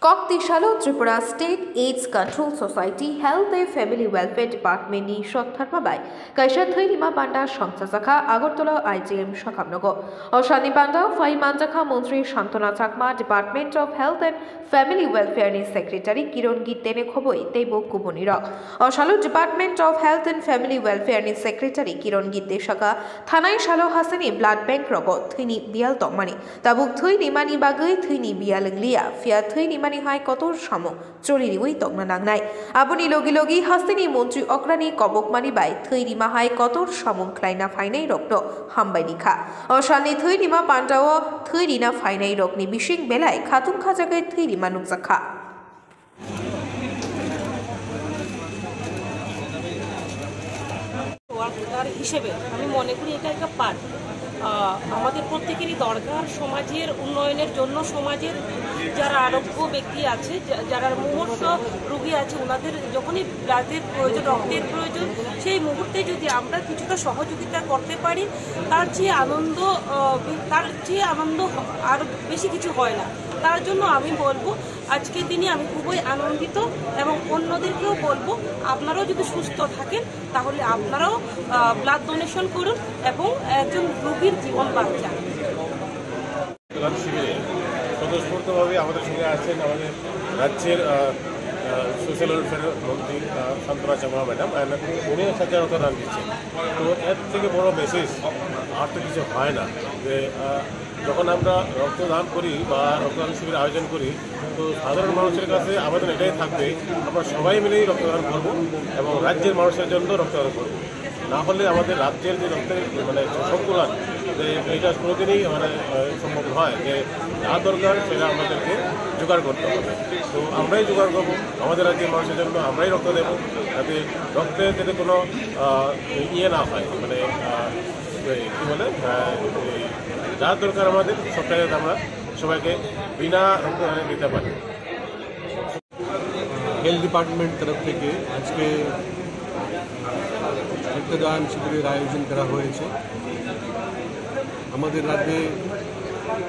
Koktisalo Tripura State AIDS Control Society Health and Family Welfare Department ni Shotharmabai Kaisha Thailima Panda Shangsasakha Agartala IGM Shakamnogo Oshani Panda Fai Manjakha Montri Shantana Chakma Department of Health and Family Welfare ni Secretary Kiron Gitene Khoboi Teibo Kubonira Oshalo Department of Health and Family Welfare ni Secretary Kiron Gitte Shaka Thanai Shalo Hasani Blood Bank Robot Thini Bial Tomani Tabuk Thui Nimani Bagai Thini Bial Lia Fia Thui Nimani হাই কতর সাম চরিরি ওই তগনা নাংনাই আবনি লগি লগি হাস্তিনি মন্ত্রী অগ্রানি কবকমানি by থৈরিমা high কতর সামং খ্লাইনা ফাইনাই রক্ত হামবাই নিখা অশানি থৈরিমা পান্ডাও থৈরিনা ফাইনাই রকনি বিশিং বেলায় খাতুন খাজাগায় থৈরিমা নুকজাখা হিসেবে আমি মনে করি এটা একটা পার্ট আমাদের প্রত্যেকেরই দরকার সমাজের উন্নয়নের জন্য সমাজের যারা আরোগ্য ব্যক্তি আছে যারা মুমূর্ষ রোগী আছে ওনাদের যখনই ব্লাডের প্রয়োজন রক্তের প্রয়োজন সেই মুহূর্তে যদি আমরা কিছুটা সহযোগিতা করতে পারি তার চেয়ে আনন্দ আর বেশি কিছু হয় না তার জন্য আমি বলবো আজকের দিনে আমি খুবই আনন্দিত এবং অন্যদেরকেও বলবো আপনারাও যদি সুস্থ থাকেন তাহলে আপনারাও ব্লাড ডোনেশন করুন এবং একজন রোগীর জীবন বাঁচান। স্বতঃস্ফূর্তভাবে আমাদের সঙ্গে আছেন আমাদের রাজ্যের সোশ্যাল ওয়েলফেয়ার মন্ত্রী শান্তনা চাকমা ম্যাডাম উনি সচেতনতা দান দিচ্ছেন। তো এর থেকে বড় মেসেজ আর তো কিছু হয় না যে যখন আমরা রক্তদান করি বা রক্তদান শিবির আয়োজন করি তো সাধারণ মানুষের কাছে আবেদন এটাই থাকবে আমরা সবাই মিলেই রক্তদান করব এবং রাজ্যের মানুষের জন্য রক্তদান করব। না হলে আমাদের রাজ্যের যে রক্তের সংকুলন যে এইটা কোনোদিনই সম্ভব হয় যে যা দরকার সেটা আমাদেরকে জোগাড় করতে হবে। তো আমরাই জোগাড় করবো আমাদের রাজ্যের মানুষের জন্য আমরাই রক্ত দেবো যাতে রক্তের যাতে কোনো ইয়ে না হয় কী বলে যা দরকার আমাদের সবটা যাতে আমরা সবাইকে বিনা রক্তদানে দিতে পারি। হেলথ ডিপার্টমেন্ট তরফ থেকে আজকে রক্তদান শিবিরের আয়োজন করা হয়েছে। আমাদের রাজ্যে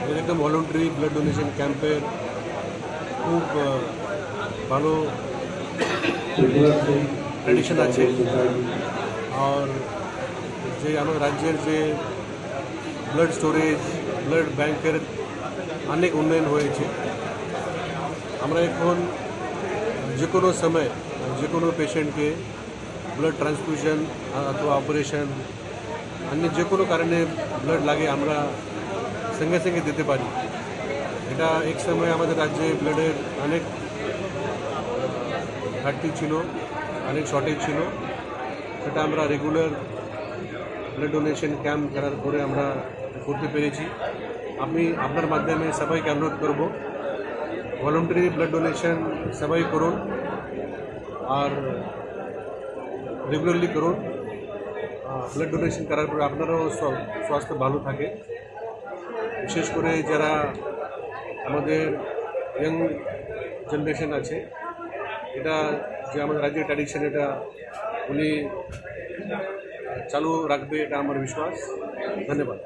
এরকম ভলান্টারি ব্লাড ডোনেশন ক্যাম্পের খুব ভালো ট্র্যাডিশন আছে আর যে আমাদের রাজ্যের যে ব্লাড স্টোরেজ ব্লাড ব্যাংকের অনেক উন্নয়ন হয়েছে। আমরা এখন যে কোনো সময় যে কোনো পেশেন্টকে ব্লাড ট্রান্সফিউশন অথবা অপারেশন अन्य যে কোনো কারণে ব্লাড লাগে আমরা সঙ্গে সঙ্গে দিতে পারি। এটা এক সময় আমাদের রাজ্যে ব্লাডের অনেক ঘাটতি ছিল অনেক শর্টেজ ছিল সেটা আমরা রেগুলার ব্লাড ডোনেশন ক্যাম্প করার পরে আমরা করতে পেরেছি। আমি আপনার মাধ্যমে সবাইকে অনুরোধ করব ভলান্টারি ব্লাড ডোনেশন সবাই করুন আর রেগুলারলি করুন। ব্লাড ডোনেশন করার পরে আপনারাও স্বাস্থ্য ভালো থাকে। বিশেষ করে যারা আমাদের ইয়াং জেনারেশন আছে এটা যে আমাদের রাজ্যের ট্র্যাডিশন এটা উনি চালু রাখবে এটা আমার বিশ্বাস। ধন্যবাদ।